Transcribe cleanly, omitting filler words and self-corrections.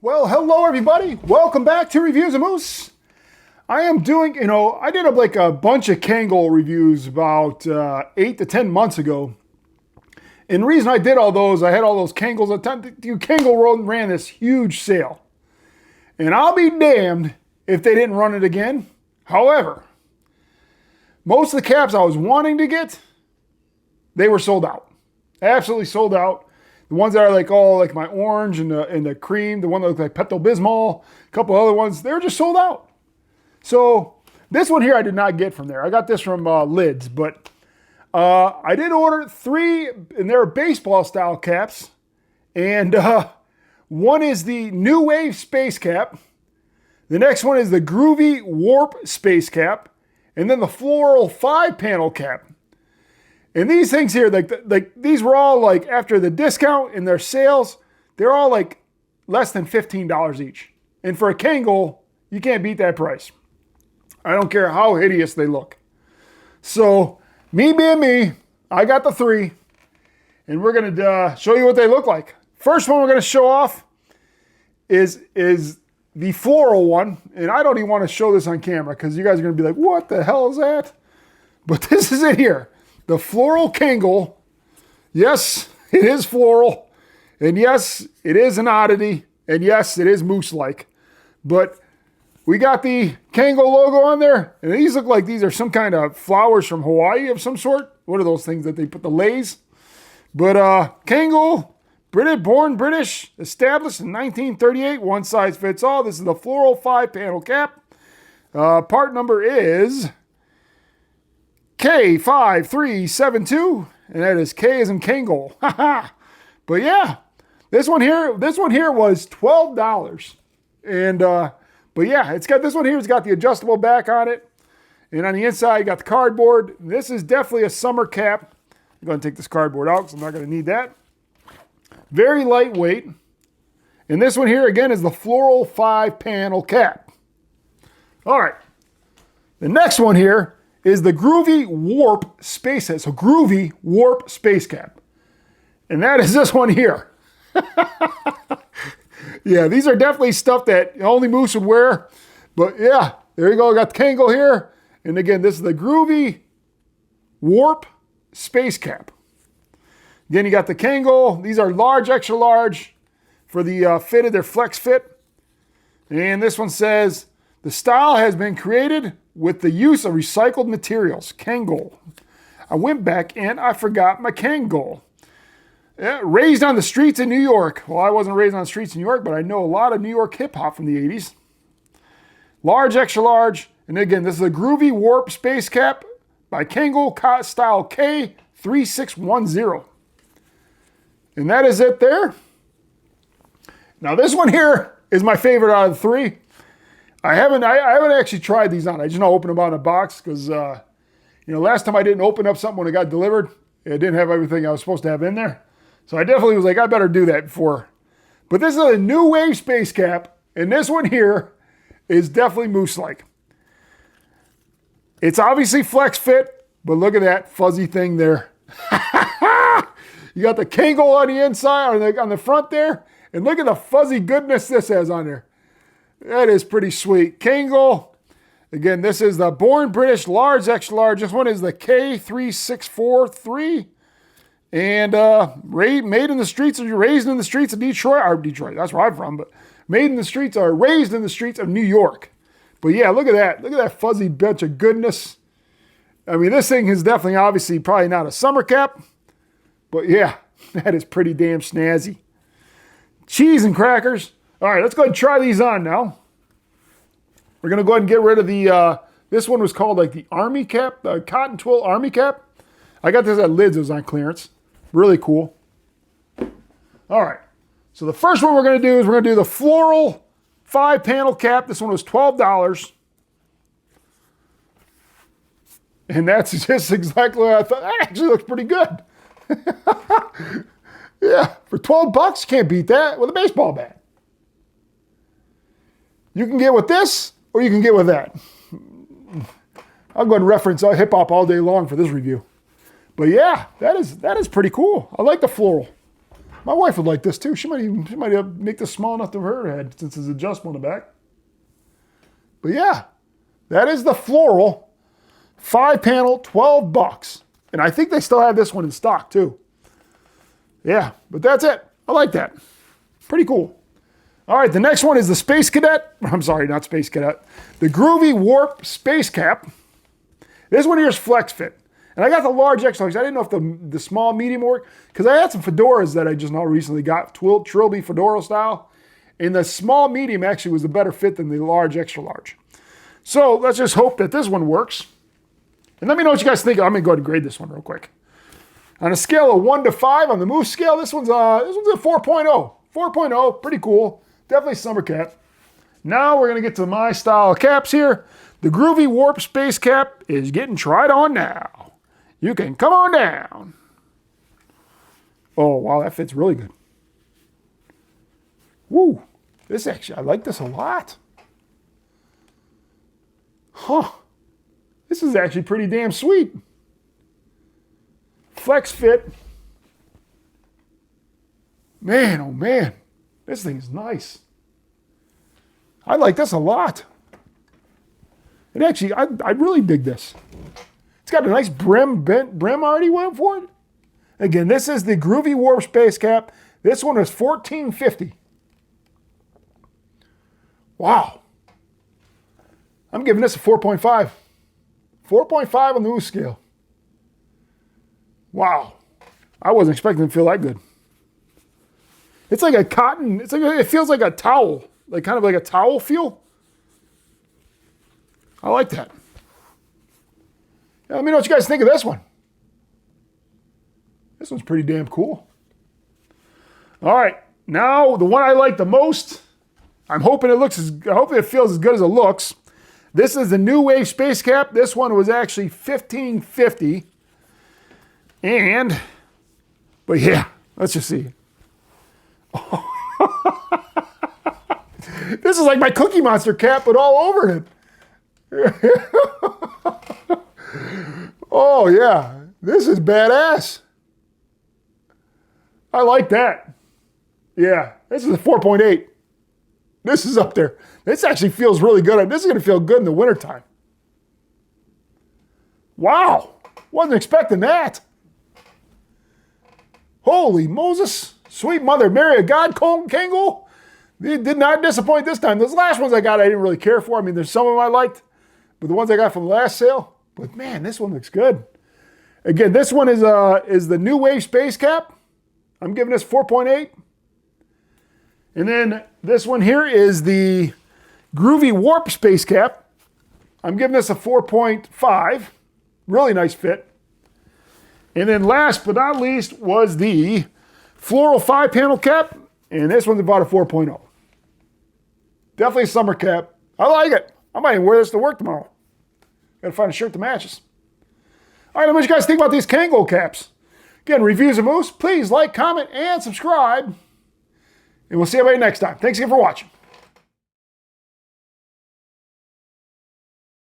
Well, hello everybody. Welcome back to Reviews of Moose. I am doing, I did like a bunch of Kangol reviews about 8 to 10 months ago. And the reason I did all those, I had all those Kangols at the time. Kangol ran this huge sale. And I'll be damned if they didn't run it again. However, most of the caps I was wanting to get, they were sold out. Absolutely sold out. The ones that are like all like my orange and the cream, the one that looked like Pepto-Bismol, a couple other ones, they were just sold out. So this one here I did not get from there. I got this from Lids, but I did order 3, and they're baseball style caps. And one is the New Wave Space Cap. The next one is the Groovy Warp Space Cap. And then the Floral 5-panel cap. And these things here, like these were all like after the discount in their sales, they're all like less than $15 each. And for a Kangol, you can't beat that price. I don't care how hideous they look. So me being me, I got the 3, and we're gonna show you what they look like. First one we're gonna show off is the floral one, and I don't even want to show this on camera because you guys are gonna be like, what the hell is that? But this is it here. The floral Kangol. Yes, it is floral. And yes, it is an oddity. And yes, it is moose-like. But we got the Kangol logo on there. And these look like these are some kind of flowers from Hawaii of some sort. What are those things that they put the leis? But Kangol, born British, established in 1938. One size fits all. This is the floral 5-panel cap. Part number is K5372, and that is K as in Kangol. But yeah, this one here was $12. And but yeah, it's got this one here, it's got the adjustable back on it. And on the inside, you got the cardboard. This is definitely a summer cap. I'm going to take this cardboard out because I'm not going to need that. Very lightweight. And this one here again is the floral 5-panel cap. All right. The next one here is the Groovy Warp Space Cap. So Groovy Warp Space Cap. And that is this one here. Yeah, these are definitely stuff that only Moose would wear. But yeah, there you go. I got the Kangol here. And again, this is the Groovy Warp Space Cap. Again, you got the Kangol. These are large, extra large for the fitted. They're flex fit. And this one says, the style has been created with the use of recycled materials. Kangol. I went back and I forgot my Kangol. Yeah, raised on the streets in New York. Well, I wasn't raised on the streets in New York, but I know a lot of New York hip hop from the 80s. Large, extra large. And again, this is a Groovy Warp Space Cap by Kangol Style K3610. And that is it there. Now this one here is my favorite out of the 3. I haven't actually tried these on. I just know open them out in a box because, last time I didn't open up something when it got delivered, it didn't have everything I was supposed to have in there. So I definitely was like, I better do that before. But this is a New Wave Space Cap, and this one here is definitely moose-like. It's obviously flex fit, but look at that fuzzy thing there. You got the Kangol on the inside, on the front there, and look at the fuzzy goodness this has on there. That is pretty sweet. Kangol. Again, this is the Born British Large, Extra Large. This one is the K3643. And made in the streets, or raised in the streets of Detroit, that's where I'm from, but made in the streets, or raised in the streets of New York. But yeah, look at that. Look at that fuzzy bunch of goodness. I mean, this thing is definitely, obviously, probably not a summer cap. But yeah, that is pretty damn snazzy. Cheese and crackers. All right, let's go ahead and try these on now. We're going to go ahead and get rid of the, this one was called like the Army Cap, the Cotton Twill Army Cap. I got this at Lids, it was on clearance. Really cool. All right, so the first one we're going to do is we're going to do the floral 5-panel cap. This one was $12. And that's just exactly what I thought. That actually looks pretty good. Yeah, for $12, you can't beat that with a baseball bat. You can get with this, or you can get with that. I'll go and reference hip hop all day long for this review. But yeah, that is pretty cool. I like the floral. My wife would like this too. She might make this small enough to her head since it's adjustable in the back. But yeah, that is the floral 5-panel, $12. And I think they still have this one in stock too. Yeah, but that's it. I like that. Pretty cool. All right, the next one is the Space Cadet. I'm sorry, not Space Cadet. The Groovy Warp Space Cap. This one here is flex fit. And I got the large extra large. I didn't know if the small, medium work, because I had some fedoras that I just now recently got, Trilby fedora style. And the small, medium actually was a better fit than the large, extra large. So let's just hope that this one works. And let me know what you guys think. I'm going to go ahead and grade this one real quick. On a scale of 1 to 5 on the Moose scale, this one's a 4.0. 4.0, pretty cool. Definitely summer cap. Now we're going to get to my style of caps here. The Groovy Warp Space Cap is getting tried on now. You can come on down. Oh, wow, that fits really good. Woo. This actually, I like this a lot. Huh. This is actually pretty damn sweet. Flex fit. Man, oh man. This thing is nice. I like this a lot. And actually, I really dig this. It's got a nice bent brim already went for it. Again, this is the Groovy Warp Space Cap. This one is $14.50. Wow. I'm giving this a 4.5. 4.5 on the Moose scale. Wow. I wasn't expecting it to feel that good. It's like a cotton, it feels like a towel. Like kind of like a towel feel. I like that. Yeah, let me know what you guys think of this one. This one's pretty damn cool. All right, now the one I like the most. I hope it feels as good as it looks. This is the New Wave Space Cap. This one was actually $15.50. But yeah, let's just see. This is like my Cookie Monster cap, but all over it. Oh yeah, this is badass. I like that. Yeah, this is a 4.8. This is up there. This actually feels really good. This is going to feel good in the wintertime. Wow, wasn't expecting that. Holy Moses, sweet Mother Mary of God, Kangol. They did not disappoint this time. Those last ones I got, I didn't really care for. I mean, there's some of them I liked, but the ones I got from the last sale, but man, this one looks good. Again, this one is the New Wave Space Cap. I'm giving this 4.8. And then this one here is the Groovy Warp Space Cap. I'm giving this a 4.5. Really nice fit. And then last but not least was the Floral 5-panel cap. And this one's about a 4.0. Definitely a summer cap. I like it. I might even wear this to work tomorrow. Gotta find a shirt that matches. All right, let me know what you guys think about these Kangol caps. Again, reviews of Moose. Please like, comment, and subscribe. And we'll see everybody next time. Thanks again for watching.